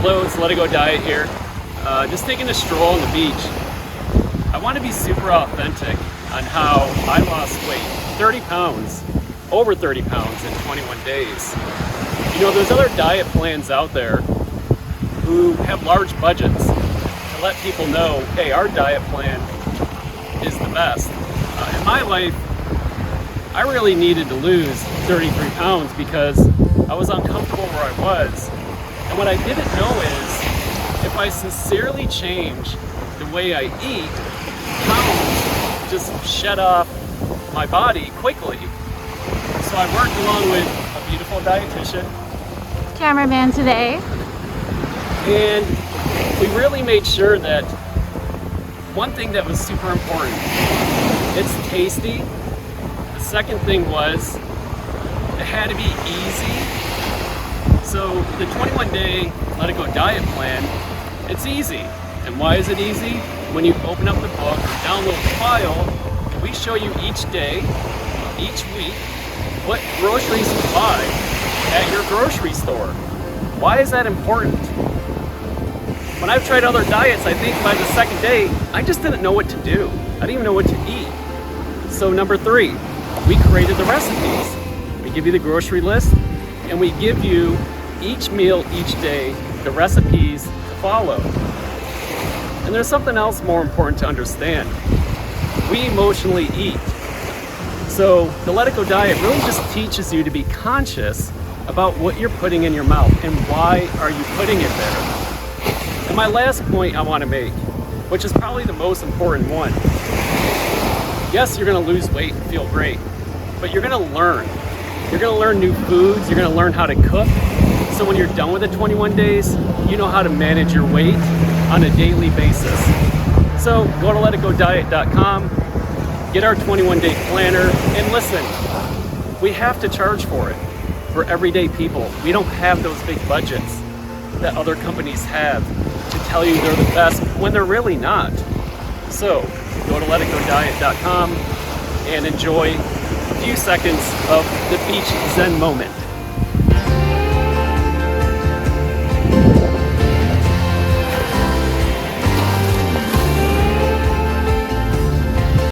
Hello, it's Let It Go Diet here. Just taking a stroll on the beach. I want to be super authentic on how I lost weight, 30 pounds, over 30 pounds in 21 days. You know, there's other diet plans out there who have large budgets to let people know, hey, our diet plan is the best. In my life, I really needed to lose 33 pounds because I was uncomfortable where I was. And what I didn't know is, if I sincerely change the way I eat, pounds just shed off my body quickly. So I worked along with a beautiful dietitian. Cameraman today. And we really made sure that one thing that was super important, it's tasty. The second thing was, it had to be easy. So the 21-day Let It Go diet plan, it's easy. And why is it easy? When you open up the book or download the file, we show you each day, each week, what groceries to buy at your grocery store. Why is that important? When I've tried other diets, I think by the second day, I just didn't know what to do. I didn't even know what to eat. So number 3, we created the recipes. We give you the grocery list, and we give you each meal, each day, the recipes to follow. And there's something else more important to understand. We emotionally eat. So the Let It Go diet really just teaches you to be conscious about what you're putting in your mouth and why are you putting it there. And my last point I want to make, which is probably the most important one. Yes, you're going to lose weight and feel great, but you're going to learn. You're going to learn new foods, you're going to learn how to cook. So when you're done with the 21 days, you know how to manage your weight on a daily basis. So go to letitgodiet.com, get our 21-day planner, and listen, we have to charge for it for everyday people. We don't have those big budgets that other companies have to tell you they're the best when they're really not. So go to letitgodiet.com and enjoy a few seconds of the beach zen moment.